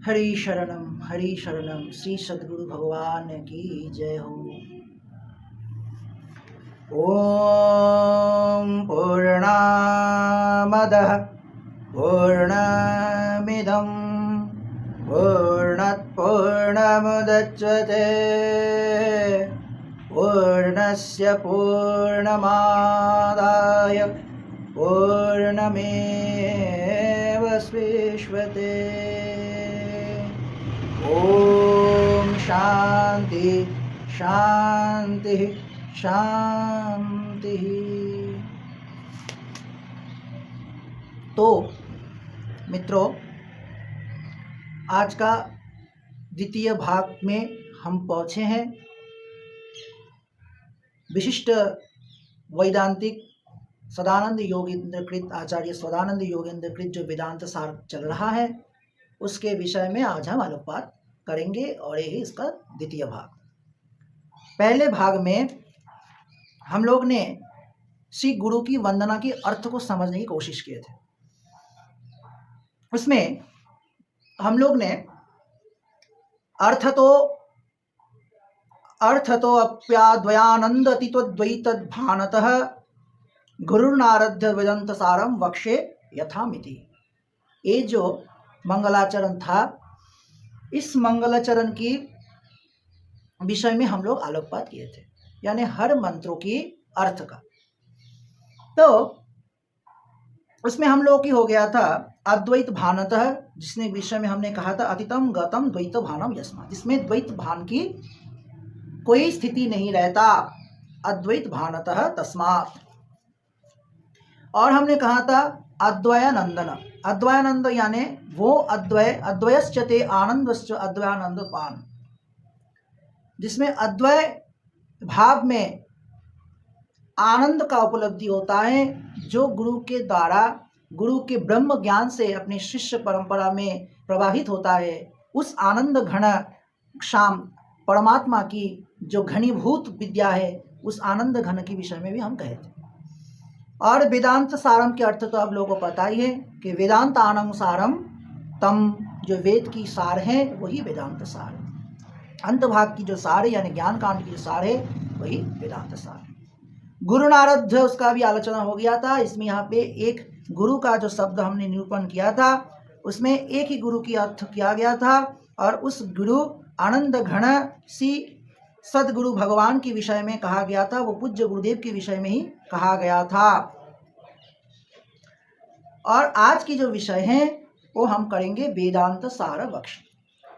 हरि शरणम श्री सद्गुरु भगवान की जय हो। ओम पूर्णामदः पूर्णमिदं पूर्णात् पूर्णमुदच्यते पूर्णस्य पूर्णमादाय पूर्णमेवावशिष्यते। ओम शांति शांति शांति। तो मित्रों, आज का द्वितीय भाग में हम पहुंचे हैं। विशिष्ट वैदांतिक सदानंद योगेंद्रकृत आचार्य सदानंद योगेंद्रकृत जो वेदांत सार चल रहा है, उसके विषय में आज हम आलोकपात करेंगे और यही इसका द्वितीय भाग। पहले भाग में हम लोग ने श्री गुरु की वंदना के अर्थ को समझने की कोशिश किए थे। उसमें हम लोग ने अर्थ तो अप्याद्वयानंद अतित्वद्वैत भानतः गुरुनारध्य वेदांत सारम वक्षे यथामिति। ये जो मंगलाचरण था, इस मंगलाचरण की विषय में हम लोग आलोकपात किए थे, यानी हर मंत्रों की अर्थ का। तो उसमें हम लोग की हो गया था अद्वैत भानतः, जिसने विषय में हमने कहा था अतितम गतम द्वैत भानम यस्मात्, जिसमें द्वैत भान की कोई स्थिति नहीं रहता, अद्वैत भानतः तस्मात्। और हमने कहा था अद्वयानंदन, अद्वयानंद यानी वो अद्वय, अद्वयश्चते आनंदश्च अद्वयानंद पान, जिसमें अद्वय भाव में आनंद का उपलब्धि होता है, जो गुरु के द्वारा गुरु के ब्रह्म ज्ञान से अपने शिष्य परंपरा में प्रवाहित होता है। उस आनंद घन शाम परमात्मा की जो घनीभूत विद्या है, उस आनंद घन के विषय में भी हम कहे थे। और वेदांत सारम के अर्थ तो आप लोगों को पता ही है कि वेदांत आनंद सारम तम, जो वेद की सार है वही वेदांत सार है। अंत भाग की जो सार है यानी ज्ञान कांड की जो सार है वही वेदांत सार है। गुरु नारध्य, उसका भी आलोचना हो गया था। इसमें यहाँ पे एक गुरु का जो शब्द हमने निरूपण किया था, उसमें एक ही गुरु की अर्थ किया गया था, और उस गुरु आनंद घन सी सदगुरु भगवान के विषय में कहा गया था, वो पूज्य गुरुदेव के विषय में ही कहा गया था। और आज की जो विषय है वो हम करेंगे वेदांत सार बख्श।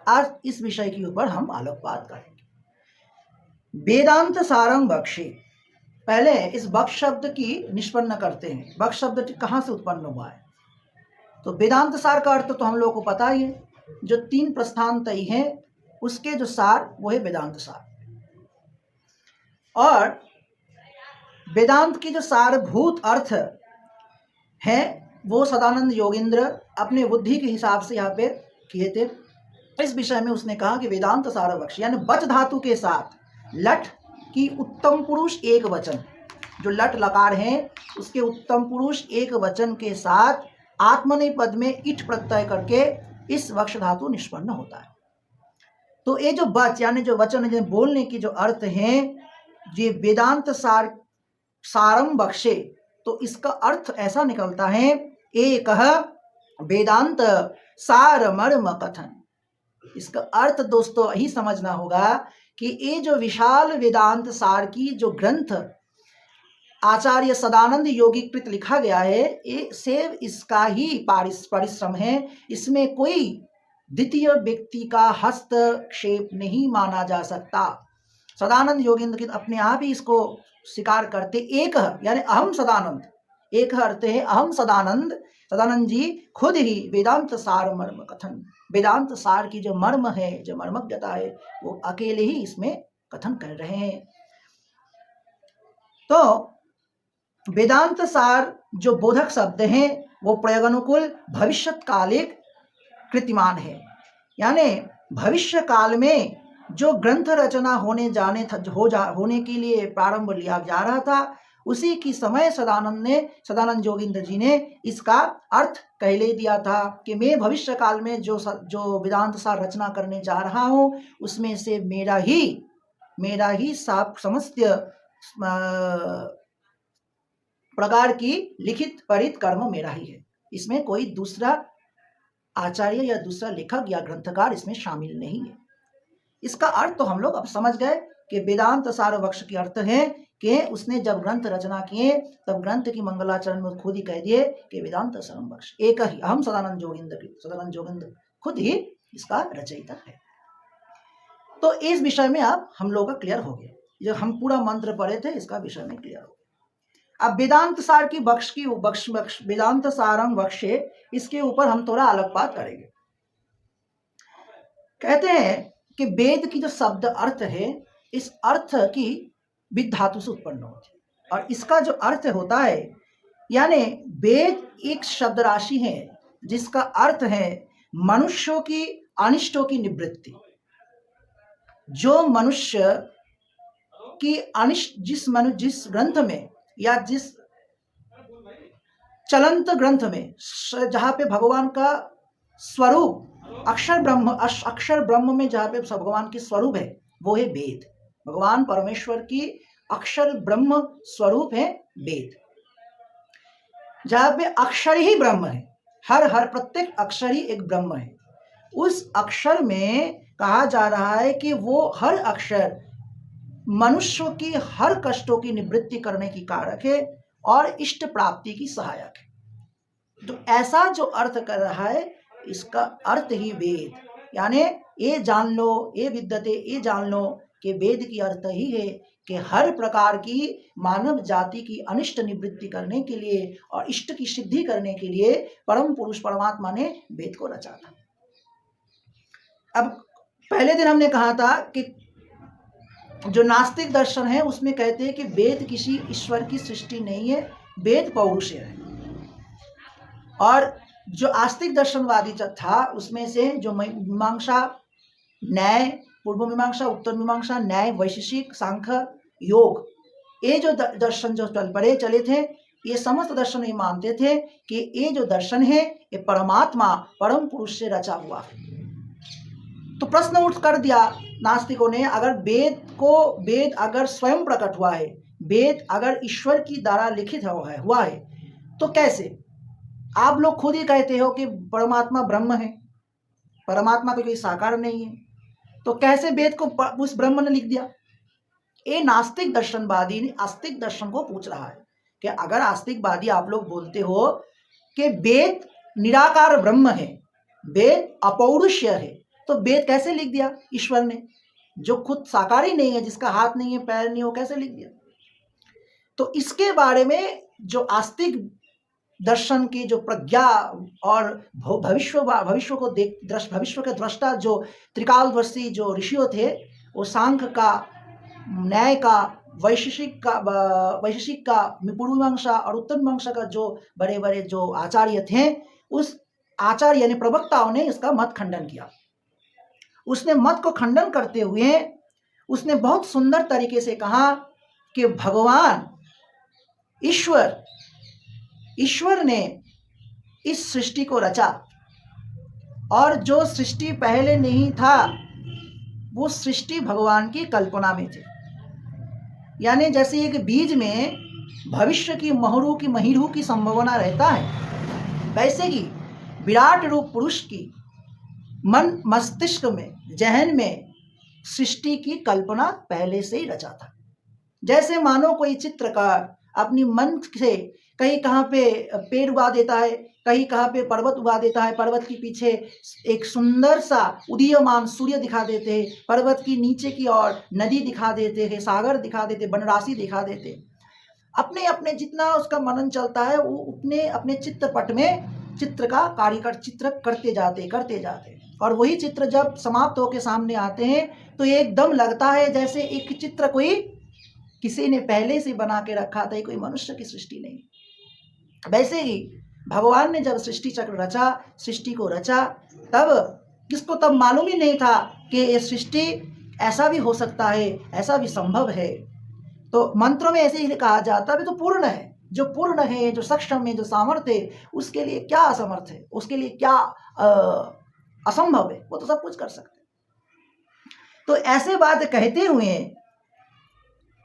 आज इस विषय के ऊपर हम आलोकपात करेंगे। वेदांत सारं बख्शे। पहले इस बख्श शब्द की निष्पन्न करते हैं। बख्श शब्द कहाँ से उत्पन्न हुआ है? तो वेदांत सार का अर्थ तो हम लोगों को पता ही है, जो तीन प्रस्थान तय है उसके जो सार वो है वेदांत सार। और वेदांत की जो सारभूत अर्थ है वो सदानंद योगेंद्र अपने बुद्धि के हिसाब से यहाँ पे किए थे। इस विषय में उसने कहा कि वेदांत सार बख्श, यानी बच धातु के साथ लट की उत्तम पुरुष एक वचन, जो लट लकार है उसके उत्तम पुरुष एक वचन के साथ आत्मनेपद में इठ प्रत्यय करके इस वक्ष धातु निष्पन्न होता है। तो ये जो बच यानी जो वचन जो बोलने की जो अर्थ है, ये वेदांत सारम बख्शे, तो इसका अर्थ ऐसा निकलता है एक वेदांत सार मर्म कथन। इसका अर्थ दोस्तों यही समझना होगा कि ये जो विशाल वेदांत सार की जो ग्रंथ आचार्य सदानंद योगीकृत लिखा गया है, ये सिर्फ इसका ही परिश्रम है। इसमें कोई द्वितीय व्यक्ति का हस्तक्षेप नहीं माना जा सकता। सदानंद योगेंद्र अपने आप ही इसको स्वीकार करते, एक यानी अहम सदानंद, एक अर्थ है अहम सदानंद। सदानंद जी खुद ही वेदांत सार मर्म कथन, वेदांत सार की जो मर्म है, जो मर्मज्ञता है, वो अकेले ही इसमें कथन कर रहे हैं। तो वेदांत सार जो बोधक शब्द हैं वो प्रयोगानुकूल भविष्यकालिक कृतिमान है, यानी भविष्य काल में जो ग्रंथ रचना होने के लिए प्रारंभ लिया जा रहा था, उसी की समय सदानंद जोगिंद्र जी ने इसका अर्थ कहले दिया था कि मैं भविष्य काल में जो वेदांत सार रचना करने जा रहा हूँ उसमें से मेरा ही समस्त प्रकार की लिखित परित कर्म मेरा ही है। इसमें कोई दूसरा आचार्य या दूसरा लेखक या ग्रंथकार इसमें शामिल नहीं है। इसका अर्थ तो हम लोग अब समझ गए कि वेदांत सार वक्ष की अर्थ है कि उसने जब ग्रंथ रचना किए तब ग्रंथ की मंगलाचरण में खुद ही कह दिए कि वेदांत सारम वक्ष एक ही अहम सदानंद जोगिंद्र खुद ही इसका रचयिता है। तो इस विषय में अब हम लोग का क्लियर हो गया, जो हम पूरा मंत्र पढ़े थे इसका विषय में क्लियर हो गया। अब वेदांत सार की वेदांत सारम वक्षे, इसके ऊपर हम थोड़ा आलोकपात करेंगे। कहते हैं कि वेद की जो शब्द अर्थ है, इस अर्थ की विद धातु से उत्पन्न होती है और इसका जो अर्थ होता है, यानी वेद एक शब्द राशि है जिसका अर्थ है मनुष्यों की अनिष्टों की निवृत्ति। जो मनुष्य की अनिष्ट जिस ग्रंथ में या जिस चलंत ग्रंथ में जहाँ पे भगवान का स्वरूप अक्षर ब्रह्म में जहाँ पे भगवान की स्वरूप है वो है वेद। भगवान परमेश्वर की अक्षर ब्रह्म स्वरूप है वेद, जहाँ पे अक्षर ही ब्रह्म है। हर प्रत्येक अक्षर ही एक ब्रह्म है। उस अक्षर में कहा जा रहा है कि वो हर अक्षर मनुष्यों की हर कष्टों की निवृत्ति करने की कारक है और इष्ट प्राप्ति की सहायक है। तो ऐसा जो अर्थ कर रहा है इसका अर्थ ही वेद, यानी ये जान लो, ये विद्यते, ये जान लो कि वेद की अर्थ ही है कि हर प्रकार की मानव जाति की अनिष्ट निवृत्ति करने के लिए और इष्ट की सिद्धि करने के लिए परम पुरुष परमात्मा ने वेद को रचा था। अब पहले दिन हमने कहा था कि जो नास्तिक दर्शन है उसमें कहते हैं कि वेद किसी ईश्वर की सृष्टि नहीं है, वेद पौरुषेय है। और जो आस्तिक दर्शनवादी था उसमें से जो मीमांसा, न्याय, पूर्व मीमांसा, उत्तर मीमांसा, न्याय, वैशेषिक, सांख्य, योग, ये जो दर्शन जो चले थे, ये समस्त दर्शन ये मानते थे कि ये जो दर्शन है ये परमात्मा परम पुरुष से रचा हुआ है। तो प्रश्न उठ कर दिया नास्तिकों ने, अगर वेद अगर स्वयं प्रकट हुआ है, वेद अगर ईश्वर की द्वारा लिखित हुआ है तो कैसे? आप लोग खुद ही कहते हो कि परमात्मा ब्रह्म है, परमात्मा कोई साकार नहीं है, तो कैसे वेद को उस ब्रह्म ने लिख दिया? ये नास्तिक दर्शनवादी ने आस्तिक दर्शन को पूछ रहा है कि अगर आस्तिकवादी आप लोग बोलते हो कि वेद निराकार ब्रह्म है, वेद अपौरुषीय है, तो वेद कैसे लिख दिया ईश्वर ने, जो खुद साकार ही नहीं है, जिसका हाथ नहीं है, पैर नहीं है, वो कैसे लिख दिया? तो इसके बारे में जो आस्तिक दर्शन की जो प्रज्ञा और भविष्य के दृष्टा जो त्रिकालदर्शी जो ऋषियों थे, वो सांख्य का, न्याय का, वैशेषिक का, पूर्व मीमांसा और उत्तर मीमांसा का जो बड़े बड़े जो आचार्य थे, उस आचार्य यानी प्रवक्ताओं ने इसका मत खंडन किया। उसने मत को खंडन करते हुए उसने बहुत सुंदर तरीके से कहा कि भगवान ईश्वर ने इस सृष्टि को रचा और जो सृष्टि पहले नहीं था वो सृष्टि भगवान की कल्पना में थी। यानी जैसे एक बीज में भविष्य की महिरू की संभावना रहता है, वैसे ही विराट रूप पुरुष की मन मस्तिष्क में, जहन में सृष्टि की कल्पना पहले से ही रचा था। जैसे मानो कोई चित्रकार अपनी मन से कहीं कहाँ पे पेड़ उगा देता है, कहीं कहाँ पे पर्वत उगा देता है, पर्वत के पीछे एक सुंदर सा उदीयमान सूर्य दिखा देते हैं, पर्वत की नीचे की ओर नदी दिखा देते हैं, सागर दिखा देते, वनराशि दिखा देते। अपने अपने जितना उसका मनन चलता है वो अपने चित्रपट में चित्र करते जाते और वही चित्र जब समाप्त होकर सामने आते हैं तो एकदम लगता है जैसे एक चित्र कोई किसी ने पहले से बना के रखा था, कोई मनुष्य की सृष्टि नहीं। वैसे ही भगवान ने जब सृष्टि को रचा तब किसको तब मालूम ही नहीं था कि ये सृष्टि ऐसा भी हो सकता है, ऐसा भी संभव है। तो मंत्रों में ऐसे ही कहा जाता है, तो पूर्ण है, जो पूर्ण है, जो सक्षम है, जो सामर्थ्य है, उसके लिए क्या असमर्थ है, उसके लिए क्या असंभव है, वो तो सब कुछ कर सकते हैं। तो ऐसे बात कहते हुए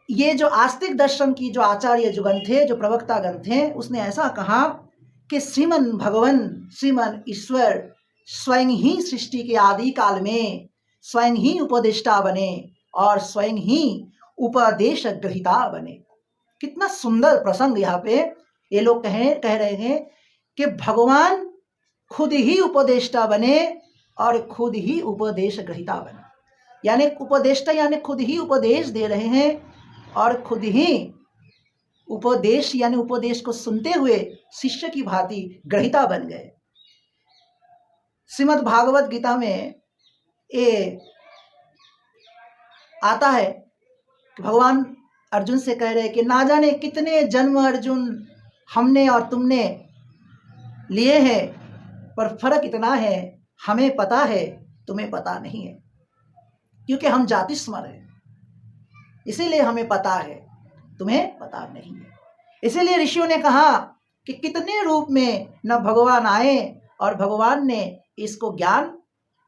ये जो आस्तिक दर्शन की जो आचार्य जुगन थे, जो प्रवक्ता गण थे, उसने ऐसा कहा कि श्रीमन भगवान, श्रीमन ईश्वर स्वयं ही सृष्टि के आदि काल में स्वयं ही उपदेष्टा बने और स्वयं ही उपदेश ग्रहिता बने। कितना सुंदर प्रसंग यहाँ पे ये लोग कह रहे हैं कि भगवान खुद ही उपदेष्टा बने और खुद ही उपदेश ग्रहिता बने, यानी उपदेष्टा यानी खुद ही उपदेश दे रहे हैं और खुद ही उपदेश यानी उपदेश को सुनते हुए शिष्य की भांति ग्रहिता बन गए। श्रीमद् भागवत गीता में ये आता है कि भगवान अर्जुन से कह रहे हैं कि ना जाने कितने जन्म अर्जुन हमने और तुमने लिए हैं, पर फर्क इतना है, हमें पता है, तुम्हें पता नहीं है, क्योंकि हम जाति स्मर हैं, इसीलिए हमें पता है, तुम्हें पता नहीं है। इसीलिए ऋषियों ने कहा कि कितने रूप में न भगवान आए और भगवान ने इसको ज्ञान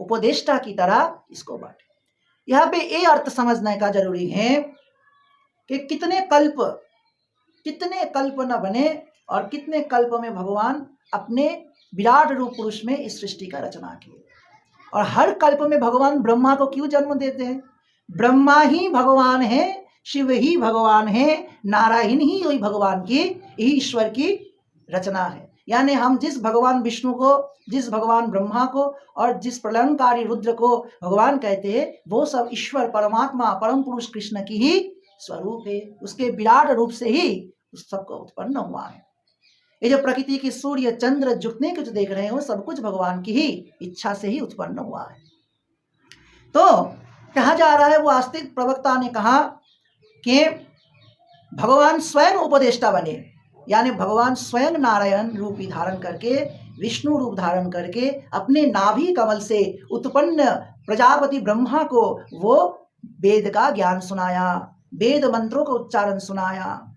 उपदेष्टा की तरह इसको बांटे। यहाँ पे ये अर्थ समझने का जरूरी है कि कितने कल्प न बने और कितने कल्प में भगवान अपने विराट रूप पुरुष में इस सृष्टि का रचना किए। और हर कल्प में भगवान ब्रह्मा को क्यों जन्म देते हैं? ब्रह्मा ही भगवान है, शिव ही भगवान है, नारायण ही वही भगवान की, यही ईश्वर की रचना है। यानी हम जिस भगवान विष्णु को, जिस भगवान ब्रह्मा को और जिस प्रलयंकारी रुद्र को भगवान कहते हैं, वो सब ईश्वर परमात्मा परम पुरुष कृष्ण की ही स्वरूप है। उसके विराट रूप से ही उस सबको उत्पन्न हुआ है। ये जो प्रकृति की सूर्य चंद्र जितने कुछ देख रहे हैं वो सब कुछ भगवान की ही इच्छा से ही उत्पन्न हुआ है। तो कहा जा रहा है, वो आस्तिक प्रवक्ता ने कहा कि भगवान स्वयं उपदेष्टा बने, यानी भगवान स्वयं नारायण रूप धारण करके, विष्णु रूप धारण करके अपने नाभि कमल से उत्पन्न प्रजापति ब्रह्मा को वो वेद का ज्ञान सुनाया, वेद मंत्रों का उच्चारण सुनाया।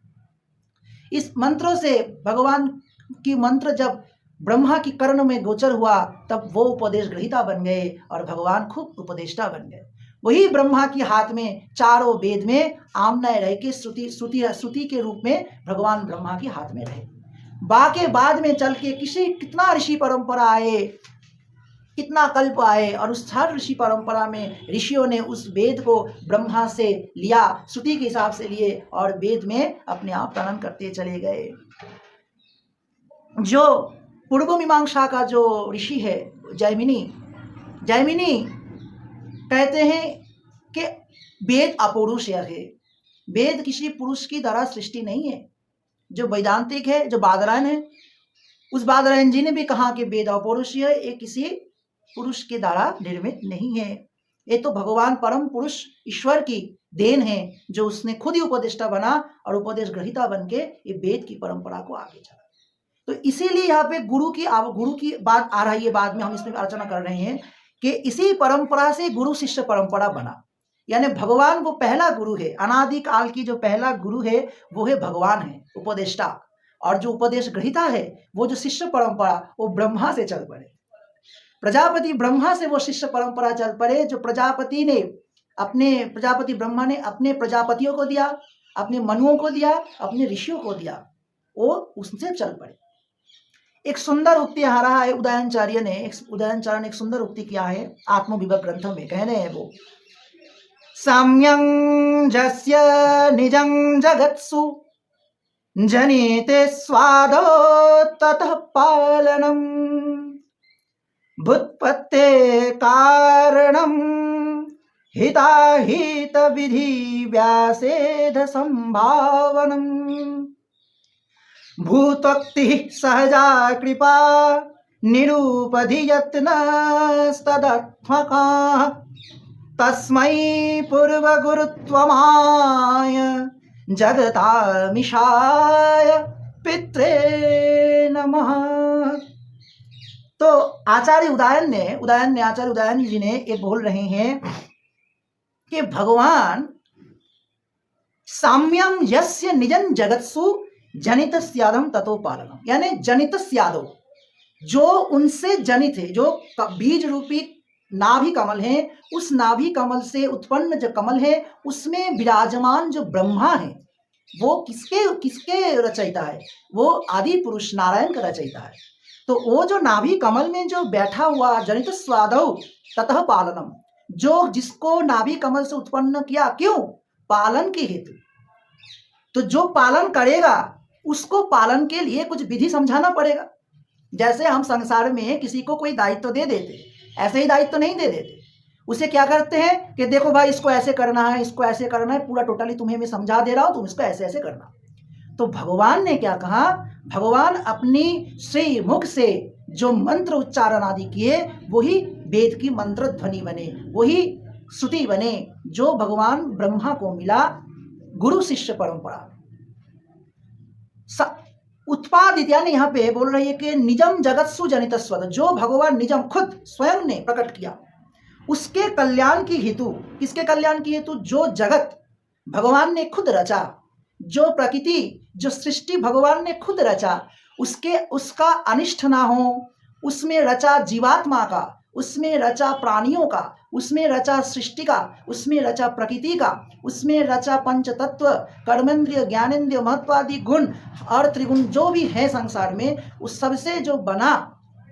इस मंत्रों से भगवान की मंत्र जब ब्रह्मा की कर्ण में गोचर हुआ तब वो उपदेश ग्रहीता बन गए और भगवान खूब उपदेष्टा बन गए। वही ब्रह्मा के हाथ में चारों वेद में आमनय रह के श्रुति के रूप में भगवान ब्रह्मा के हाथ में रहे। बाके बाद में चल के कितना ऋषि परंपरा आए, कितना कल्प आए और उस हर ऋषि परंपरा में ऋषियों ने उस वेद को ब्रह्मा से लिया, श्रुति के हिसाब से लिए और वेद में अपने आप प्रणन करते चले गए। जो पूर्व मीमांसा का जो ऋषि है जैमिनी कहते हैं कि वेद अपौरुष है, वेद किसी पुरुष की द्वारा सृष्टि नहीं है। जो वैदांतिक है, जो बादरायण है, उस बादरायण जी ने भी कहा कि वेद अपौरुष है, ये किसी पुरुष के द्वारा निर्मित नहीं है, ये तो भगवान परम पुरुष ईश्वर की देन है, जो उसने खुद ही उपदेष्टा बना और उपदेश ग्रहीता बन के ये वेद की परंपरा को आगे चला। तो इसीलिए यहाँ पे गुरु की बात आ रही है, बाद में हम इसमें आलोचना कर रहे हैं कि इसी परंपरा से गुरु शिष्य परंपरा बना। यानी भगवान वो पहला गुरु है, अनादि काल की जो पहला गुरु है वो है भगवान है उपदेष्टा, और जो उपदेश ग्रहीता है वो जो शिष्य परंपरा वो ब्रह्मा से चल पड़े, प्रजापति ब्रह्मा से वो शिष्य परंपरा चल पड़े। जो प्रजापति ब्रह्मा ने अपने प्रजापतियों को दिया, अपने मनुओं को दिया, अपने ऋषियों को दिया, वो उससे चल पड़े। एक सुंदर उक्ति आ रहा है, उदयनाचार्य ने एक सुंदर उक्ति किया है आत्मविभव ग्रंथ में। कह रहे हैं वो, साम्यं जस्य निजं जगत्सु जनिते स्वादो ततः पालनम भुत्पत्ते कारणम हिताहित विधि व्यासेध संभावनम भूतोक्ति सहजा कृपा निरूपधियत्नस्तदर्थका तस्मै पूर्व गुरुत्वमाय जगतामिशाय पित्रे नमः। तो आचार्य उदयन जी ने ये बोल रहे हैं कि भगवान साम्यम यस्य निजं जगत्सु जनित स्यादम ततो पालनम, यानी जनित स्यादो, जो उनसे जनित है, जो बीज रूपी नाभि कमल है, उस नाभि कमल से उत्पन्न जो कमल है उसमें विराजमान जो ब्रह्मा है वो किसके किसके रचयिता है? वो आदि पुरुष नारायण का रचयिता है। तो वो जो नाभि कमल में जो बैठा हुआ जनित स्वादौ ततः पालनम, जो जिसको नाभि कमल से उत्पन्न किया, क्यों? पालन के हेतु। तो जो पालन करेगा उसको पालन के लिए कुछ विधि समझाना पड़ेगा। जैसे हम संसार में किसी को कोई दायित्व दे देते, ऐसे ही दायित्व नहीं दे देते, उसे क्या करते हैं कि देखो भाई इसको ऐसे करना है, इसको ऐसे करना है, पूरा टोटली तुम्हें मैं समझा दे रहा हूं, तुम इसको ऐसे ऐसे करना। तो भगवान ने क्या कहा? भगवान अपनी श्री मुख से जो मंत्र उच्चारण आदि किए वही वेद की मंत्र ध्वनि बने, वही श्रुति बने, जो भगवान ब्रह्मा को मिला गुरु शिष्य परंपरा। उत्पादित, यानी यहाँ पे बोल रही है कि निजम जगत्सु जनित स्वद, जो भगवान निजम खुद स्वयं ने प्रकट किया उसके कल्याण की हेतु। किसके कल्याण की हेतु? जो जगत भगवान ने खुद रचा, जो प्रकृति, जो सृष्टि भगवान ने खुद रचा, उसका अनिष्ट ना हो, उसमें रचा जीवात्मा का, उसमें रचा प्राणियों का, उसमें रचा सृष्टि का, उसमें रचा प्रकृति का, उसमें रचा पंच तत्व, कर्मेंद्रिय, ज्ञानेंद्रिय, महत्वादि गुण और त्रिगुण जो भी है संसार में, उस सबसे जो बना,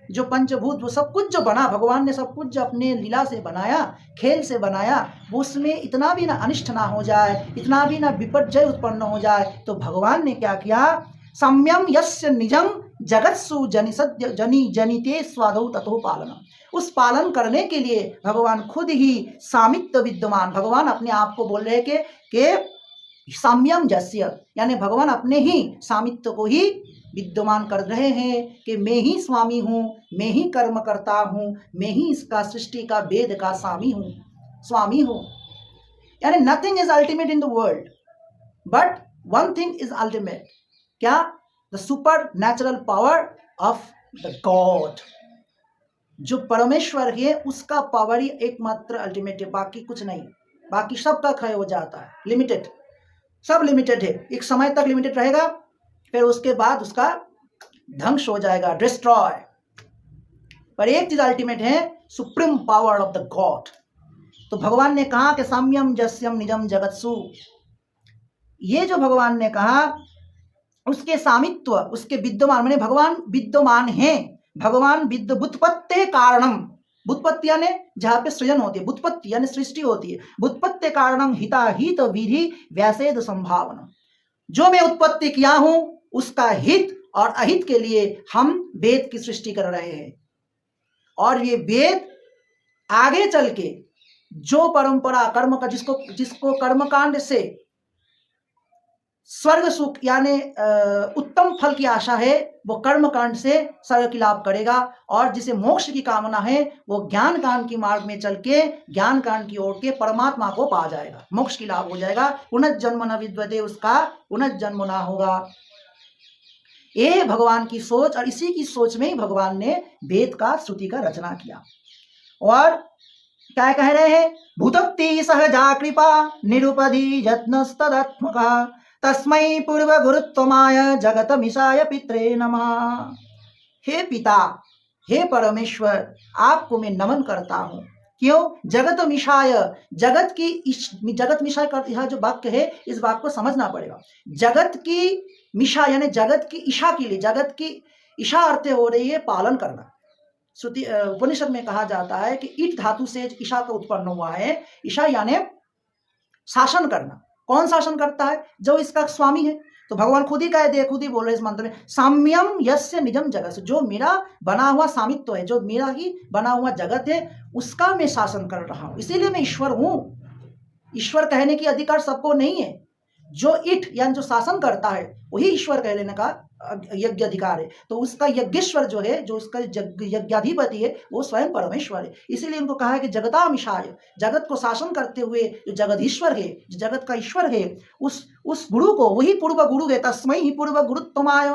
जो पंचभूत, वो सब कुछ जो बना, भगवान ने सब कुछ जो अपने लीला से बनाया, खेल से बनाया, वो उसमें इतना भी ना अनिष्ट ना हो जाए, इतना भी ना विपर्जय उत्पन्न हो जाए। तो भगवान ने क्या किया? सम्यम यस्य निजं जगत्सु जनिते स्वादौ ततो पालनम, उस पालन करने के लिए भगवान खुद ही सामित्य विद्यमान, भगवान अपने आप को बोल रहे कि साम्यम जस्य, यानी भगवान अपने ही सामित्य को ही विद्यमान कर रहे हैं कि मैं ही स्वामी हूँ, मैं ही कर्म करता हूँ, मैं ही इसका सृष्टि का वेद का स्वामी हूँ। यानी nothing is ultimate in the world but one thing is ultimate, क्या? The super natural power of the God. जो परमेश्वर है उसका पावर ही एकमात्र अल्टीमेट है, बाकी कुछ नहीं, बाकी सबका क्षय हो जाता है, लिमिटेड, सब लिमिटेड है, एक समय तक लिमिटेड रहेगा, फिर उसके बाद उसका ध्वंस हो जाएगा, डिस्ट्रॉय। पर एक चीज अल्टीमेट है, supreme power of the God. तो भगवान ने कहा कि साम्यम जस्यम निजम जगत्सु, ये जो भगवान ने कहा उसके सामित्व, उसके विद्यमान, माने भगवान विद्यमान है, भगवान व्युत्पत्ति कारणम, व्युत्पत्ति यानी जहाँ पे सृजन होती है, व्युत्पत्ति यानी सृष्टि होती है, व्युत्पत्ति कारणम हिताहित विधि वैसेद संभावना, जो मैं उत्पत्ति किया हूं उसका हित और अहित के लिए हम वेद की सृष्टि कर रहे हैं। और ये वेद आगे चल के जो परंपरा कर्म का, जिसको कर्मकांड से स्वर्ग सुख यानी उत्तम फल की आशा है, वो कर्मकांड से स्वर्ग की लाभ करेगा, और जिसे मोक्ष की कामना है वो ज्ञान कांड की मार्ग में चल के ज्ञान कांड की ओर के परमात्मा को पा जाएगा, मोक्ष की लाभ हो जाएगा। पुनर्जन्म न विद्यते, उसका पुनर्जन्म ना होगा। ये भगवान की सोच, और इसी की सोच में ही भगवान ने वेद का, श्रुति का रचना किया। और क्या कह रहे हैं? भूतक्ति सहजा कृपा निरुपधि यत्नस्तदात्मका तस्मै पूर्व गुरुत्वमाय जगत मिशाय पित्रे नमः। हे पिता, हे परमेश्वर, आपको मैं नमन करता हूँ। क्यों? जगत मिशाय, जगत मिशाय का यह जो वाक्य है, इस वाक्य को समझना पड़ेगा। जगत की मिशा यानी जगत की इशा के लिए, जगत की इशा अर्थ हो रही है पालन करना। श्रुति उपनिषद में कहा जाता है कि ईट धातु से ईशा का उत्पन्न हुआ है। ईशा यानी शासन करना। कौन शासन करता है? जो इसका स्वामी है। तो भगवान खुद ही कह दे, खुद ही बोल रहे इस मंत्र में, साम्यम यस्य निजम जगत, जो मेरा बना हुआ सामित्व है, जो मेरा ही बना हुआ जगत है, उसका मैं शासन कर रहा हूं, इसीलिए मैं ईश्वर हूं। ईश्वर कहने की अधिकार सबको नहीं है। जो इट यानी जो शासन करता है वही ईश्वर कह लेने का यज्ञ अधिकार है। तो उसका यज्ञेश्वर जो है, जो उसका यज्ञाधिपति है, वो स्वयं परमेश्वर है। इसीलिए उनको कहा है कि जगतामिशाय, जगत को शासन करते हुए जो जगदीश्वर है, जो जगत का ईश्वर है, उस गुरु को, वही पूर्व गुरु है। तस्मै ही पूर्व गुरुत्वमाय।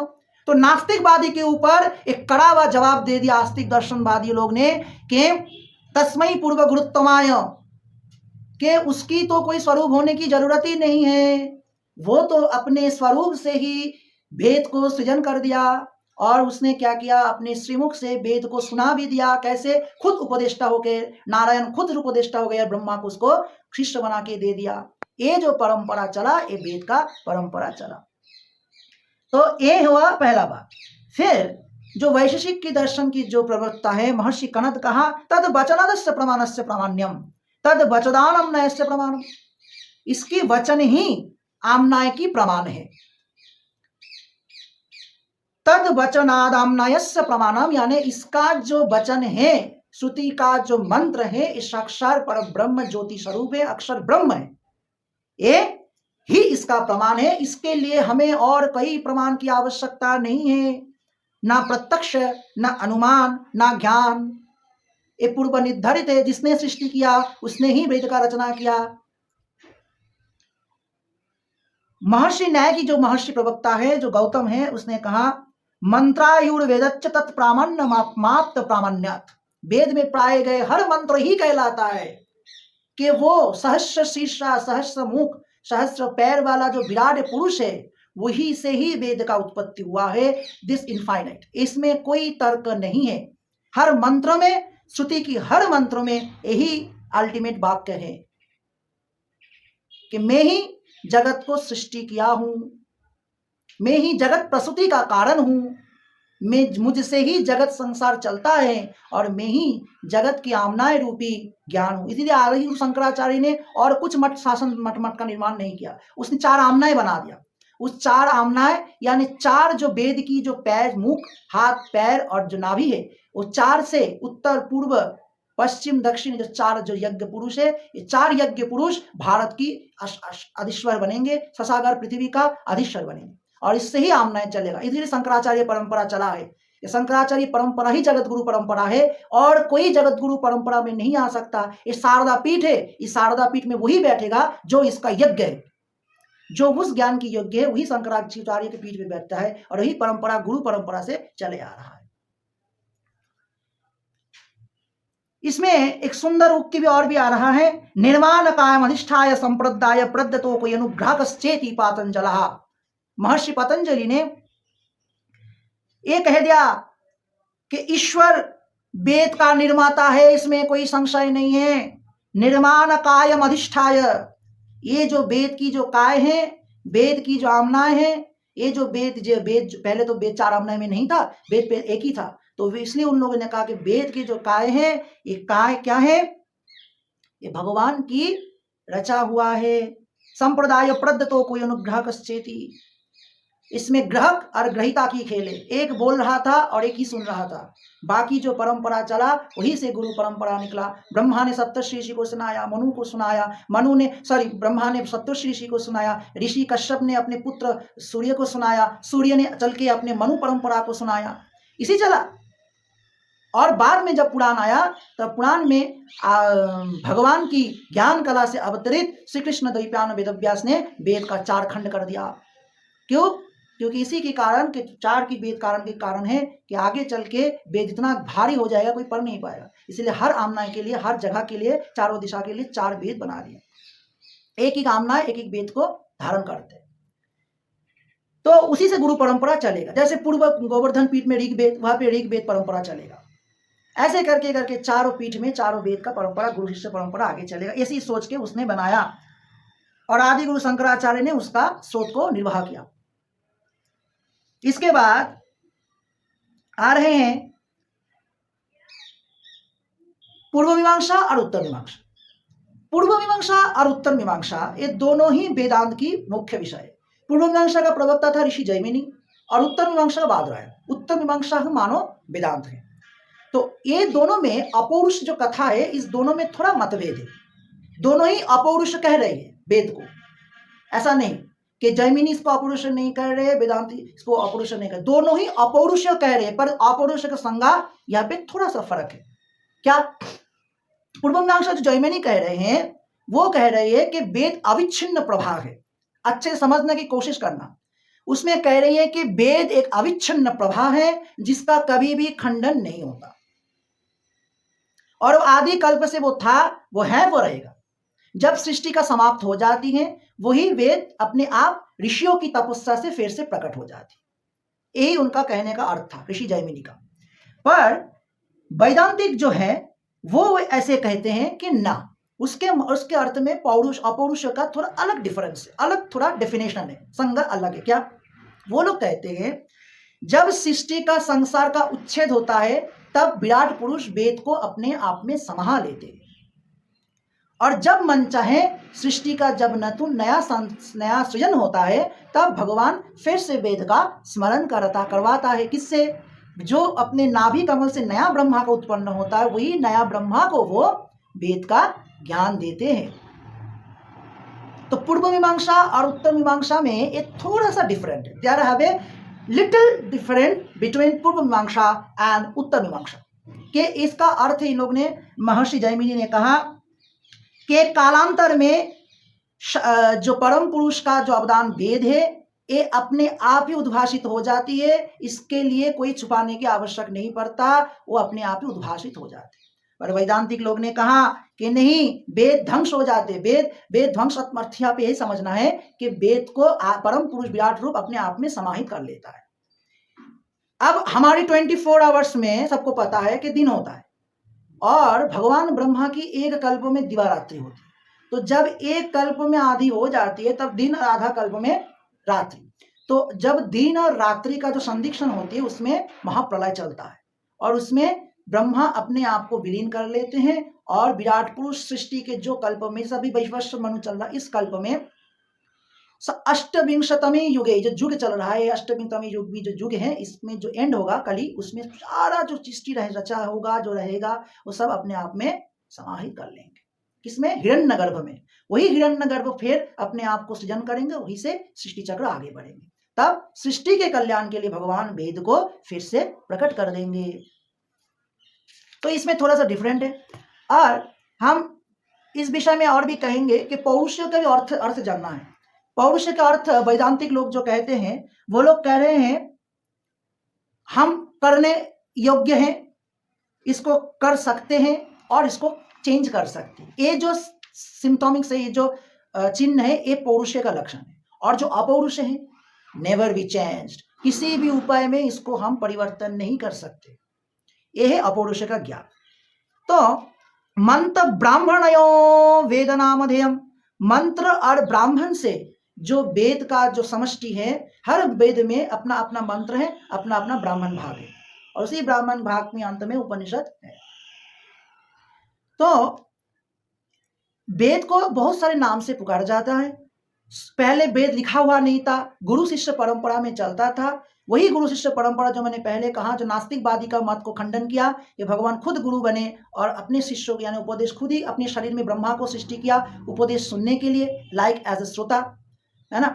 तो नास्तिकवादी के ऊपर एक कड़ा हुआ जवाब दे दिया आस्तिक दर्शनवादी लोग ने कि तस्मै पूर्व गुरुत्वमाय, के उसकी तो कोई स्वरूप होने की जरूरत ही नहीं है। वो तो अपने स्वरूप से ही वेद को सृजन कर दिया और उसने क्या किया, अपने श्रीमुख से वेद को सुना भी दिया। कैसे? खुद उपदेष्टा हो गए, नारायण खुद उपदेष्टा हो गए, ब्रह्मा को उसको शिष्य बना के दे दिया। ये जो परंपरा चला, ये वेद का परंपरा चला। तो ये हुआ पहला बात। फिर जो वैशेषिक की दर्शन की जो प्रवक्ता है महर्षि कनद कहा, तद वचनादस्य प्रमाणस्य प्रामाण्यम तद वचदानम नयस्य प्रमाणम। इसकी वचन ही आमनाय की प्रमाण है। तद वचनादामनायस्य प्रमाणम, यानी इसका जो वचन है, श्रुति का जो मंत्र है, इस साक्षात पर ब्रह्म ज्योति स्वरूप है, अक्षर ब्रह्म है, ये ही इसका प्रमाण है। इसके लिए हमें और कई प्रमाण की आवश्यकता नहीं है, ना प्रत्यक्ष, ना अनुमान, ना ज्ञान। ये पूर्व निर्धारित है। जिसने सृष्टि किया उसने ही वेद का रचना किया। महर्षि न्याय की जो महर्षि प्रवक्ता है, जो गौतम है, उसने कहा मंत्रायुर्वेदच्च तत्प्रामाण्य माप्त प्रामाण्यात्। वेद में पाए गए हर मंत्र ही कहलाता है कि वो सहस्र शीर्षा, सहस्र मुख, सहस्र पैर वाला जो विराट पुरुष है, वही से ही वेद का उत्पत्ति हुआ है। दिस इनफाइनाइट, इसमें कोई तर्क नहीं है। हर मंत्र में, श्रुति की हर मंत्र में यही अल्टीमेट वाक्य है कि मैं ही जगत को सृष्टि किया हूं, मैं ही जगत प्रसूति का कारण हूं, मैं मुझसे ही जगत संसार चलता है और मैं ही जगत की आमनाय रूपी ज्ञान हूं। इसीलिए आदि शंकराचार्य ने और कुछ मठ शासन मठ का निर्माण नहीं किया, उसने 4 आमनाएं बना दिया। उस 4 आमनाएं यानी 4 जो वेद की जो पैर, मुख, हाथ, पैर और जो नाभि है, वो 4 से उत्तर पूर्व पश्चिम दक्षिण जो 4 जो यज्ञ पुरुष है, ये 4 यज्ञ पुरुष भारत की अधीश्वर बनेंगे, ससागर पृथ्वी का अधीश्वर बनेंगे और इससे ही आमनाएं चलेगा। इसलिए शंकराचार्य परंपरा चला है। ये शंकराचार्य परंपरा ही जगत गुरु परंपरा है और कोई जगत गुरु परंपरा में नहीं आ सकता। ये शारदा पीठ है, इस शारदा पीठ में वही बैठेगा जो इसका यज्ञ है, जो उस ज्ञान की योग्य है, वही शंकराचार्य के पीठ में बैठता है और वही परंपरा गुरु परंपरा से चले आ रहा है। इसमें एक सुंदर उक्ति भी और भी आ रहा है, निर्माण कायम अधिष्ठाय संप्रदाय प्रदत्तो कोई अनुग्राहकश्चेति पातंजलः। महर्षि पतंजलि ने ये कह दिया कि ईश्वर वेद का निर्माता है, इसमें कोई संशय नहीं है। निर्माण कायम अधिष्ठाय, ये जो वेद की जो काय है, वेद की जो आमनाएं हैं, ये जो वेद पहले तो वेद 4 आमनाएं में नहीं था, वेद पे एक ही था, तो इसलिए उन लोगों ने कहा कि वेद की जो काय है, ये काय क्या है? ये भगवान की रचा हुआ है। संप्रदाय प्रदत्तो कोई अनुग्राहकश्चेति, इसमें ग्राहक और ग्रहिता की खेल है। एक बोल रहा था और एक ही सुन रहा था, बाकी जो परंपरा चला वही से गुरु परंपरा निकला। ब्रह्मा ने सप्तर्षि ऋषि को सुनाया, मनु को सुनाया, ब्रह्मा ने सप्तर्षि ऋषि को सुनाया, ऋषि कश्यप ने अपने पुत्र सूर्य को सुनाया, सूर्य ने चल के अपने मनु परंपरा को सुनाया, इसी चला। और बाद में जब पुराण आया तब पुराण में भगवान की ज्ञान कला से अवतरित श्री कृष्ण द्वैपायन वेदव्यास ने वेद का 4 खंड कर दिया। क्यों? क्योंकि इसी के कारण के 4 की वेद कारण के कारण है कि आगे चल के वेद इतना भारी हो जाएगा कोई पढ़ नहीं पाएगा। इसलिए हर आमनाएं के लिए, हर जगह के लिए, चारों दिशा के लिए 4 वेद बना दिए। एक एक आमनाएं एक एक वेद को धारण करते हैं, तो उसी से गुरु परंपरा चलेगा। जैसे पूर्व गोवर्धन पीठ में ऋग्वेद, वहां पे ऋग्वेद परंपरा चलेगा। ऐसे करके करके चारों पीठ में चारों वेद का परंपरा, गुरु शिष्य परंपरा आगे चलेगा। ऐसी सोच के उसने बनाया और आदि गुरु शंकराचार्य ने उसका सोच को निर्वाह किया। इसके बाद आ रहे हैं पूर्व मीमांसा और उत्तर मीमांसा। पूर्व मीमांसा और उत्तर मीमांसा ये दोनों ही वेदांत की मुख्य विषय है। पूर्व मीमांसा का प्रवक्ता था ऋषि जैमिनी और उत्तर मीमांसा का बादरायण। उत्तर मीमांसा मानो वेदांत है। तो ये दोनों में अपौरुष जो कथा है, इस दोनों में थोड़ा मतभेद है। दोनों ही अपौरुष कह रहे हैं वेद को, ऐसा नहीं कि जैमिनी इसको अपौरुष नहीं कह रहे, वेदांती इसको अपौरुष नहीं कह रहे, दोनों ही अपौरुष कह रहे हैं। पर अपौरुष का संज्ञा यहाँ पे थोड़ा सा फर्क है। क्या? पूर्व मीमांसा जो जैमिनी कह रहे हैं वो कह रहे हैं कि वेद अविच्छिन्न प्रभाव है। अच्छे से समझने की कोशिश करना। उसमें कह रही है कि वेद एक अविच्छिन्न प्रभाव है जिसका कभी भी खंडन नहीं होता और आदि कल्प से वो था, वो है, वो रहेगा। जब सृष्टि का समाप्त हो जाती है वही वेद अपने आप ऋषियों की तपस्या से फिर से प्रकट हो जाती। यही उनका कहने का अर्थ था ऋषि जैमिनी का। पर वैदांतिक जो है वो ऐसे कहते हैं कि ना, उसके अर्थ में पौरुष अपौरुष का थोड़ा अलग डिफरेंस है, अलग थोड़ा डेफिनेशन है, संज्ञा अलग है। क्या वो लोग कहते हैं, जब सृष्टि का संसार का उच्छेद होता है तब विराट पुरुष वेद को अपने आप में समा लेते हैं, और जब मन चाहे सृष्टि का जब नया सृजन होता है तब भगवान फिर से वेद का स्मरण करवाता है। किससे? जो अपने नाभि कमल से नया ब्रह्मा को उत्पन्न होता है, वही नया ब्रह्मा को वो वेद का ज्ञान देते हैं। तो पूर्व मीमांसा और उत्तर मीमांसा में एक थोड़ा सा डिफरेंट है। There have a little different between Purva Mimamsa and उत्तर मीमांसा। कि इसका अर्थ इन लोग ने, महर्षि जैमिनी ने कहा कि कालांतर में जो परम पुरुष का जो अवदान वेद है ये अपने आप ही उद्भाषित हो जाती है, इसके लिए कोई छुपाने की आवश्यक नहीं पड़ता, वो अपने आप ही उद्भाषित हो जाते। पर वैदांतिक लोग ने कहा कि नहीं, वेद ध्वंस हो जाते। वेद ध्वंस अर्थ यहाँ पे यही समझना है कि वेद को परम पुरुष विराट रूप अपने आप में समाहित कर लेता है। अब हमारी 24 आवर्स में सबको पता है कि दिन होता है, और भगवान ब्रह्मा की एक कल्प में दिवारात्रि होती है। तो जब एक कल्प में आधी हो जाती है तब दिन, आधा कल्प में रात्रि। तो जब दिन और रात्रि का जो संधिक्षण होती है उसमें महाप्रलय चलता है, और उसमें ब्रह्मा अपने आप को विलीन कर लेते हैं, और विराट पुरुष सृष्टि के जो कल्प में, सभी वैश्वस्व मनु चल रहा, इस कल्प में अष्टविंशतमी युगे जो युग चल रहा है, अष्टविंशतमी युग भी जो युग है, इसमें जो एंड होगा कली, उसमें सारा जो सृष्टि रचा होगा, जो रहेगा, वो सब अपने आप में समाहित कर लेंगे। किसमें? हिरण्यगर्भ में। वही हिरण्यगर्भ फिर अपने आप को सृजन करेंगे, वही से सृष्टि चक्र आगे बढ़ेंगे। तब सृष्टि के कल्याण के लिए भगवान वेद को फिर से प्रकट कर देंगे। तो इसमें थोड़ा सा डिफरेंट है। और हम इस विषय में और भी कहेंगे कि पौरुष का भी अर्थ जानना है। पौरुष का अर्थ वैदांतिक लोग जो कहते हैं, वो लोग कह रहे हैं हम करने योग्य हैं, इसको कर सकते हैं और इसको चेंज कर सकते हैं। ये जो सिम्टोमिक से ये जो चिन्ह है, ये पौरुष का लक्षण है। और जो अपौरुष है, नेवर बी चेंज्ड, किसी भी उपाय में इसको हम परिवर्तन नहीं कर सकते। यह है अपौरुष का ज्ञान। तो मंत्र ब्राह्मणयो वेद नामधेयम, मंत्र और ब्राह्मण से जो वेद का जो समष्टि है, हर वेद में अपना अपना मंत्र है, अपना अपना ब्राह्मण भाग है, और उसी ब्राह्मण भाग में अंत में उपनिषद है। तो वेद को बहुत सारे नाम से पुकारा जाता है। पहले वेद लिखा हुआ नहीं था, गुरु शिष्य परंपरा में चलता था। वही गुरु शिष्य परंपरा जो मैंने पहले कहा, जो नास्तिकवादी का मत को खंडन किया कि भगवान खुद गुरु बने और अपने शिष्यों को, यानी उपदेश खुद ही अपने शरीर में ब्रह्मा को सृष्टि किया उपदेश सुनने के लिए, लाइक एज ए श्रोता, है ना,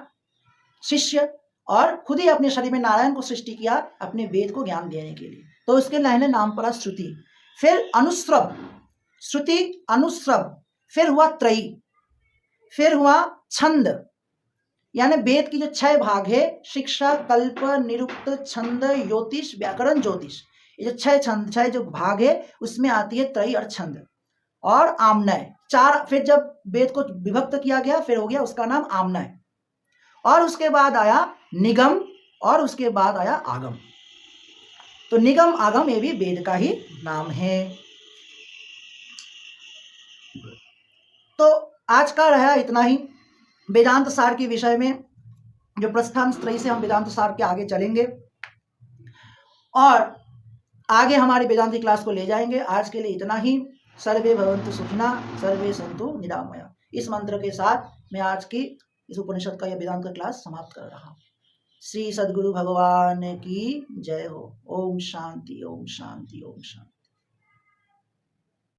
शिष्य, और खुद ही अपने शरीर में नारायण को सृष्टि किया अपने वेद को ज्ञान देने के लिए। तो इसके लाइन नाम पड़ा श्रुति, फिर अनुस्रव, श्रुति अनुस्रव, फिर हुआ त्रयी, फिर हुआ छंद, यानी वेद की जो 6 भाग है, शिक्षा, कल्प, निरुक्त, छंद, ज्योतिष, व्याकरण, ज्योतिष, ये जो 6 जो भाग है उसमें आती है त्रयी और छंद और आमनय, 4। फिर जब वेद को विभक्त किया गया फिर हो गया उसका नाम आमनय, और उसके बाद आया निगम, और उसके बाद आया आगम। तो निगम आगम ये भी वेद का ही नाम है। तो आज का रहा इतना ही वेदांत सार के विषय में। जो प्रस्थान त्रयी से हम वेदांत सार के आगे चलेंगे और आगे हमारी वेदांती क्लास को ले जाएंगे। आज के लिए इतना ही। सर्वे भवन्तु सुखिनः, सर्वे सन्तु निरामया। इस मंत्र के साथ मैं आज की इस उपनिषद का यह वेदांत का क्लास समाप्त कर रहा हूँ। श्री सद्गुरु भगवान की जय हो। ओम शांति, ओम शांति, ओम शांति।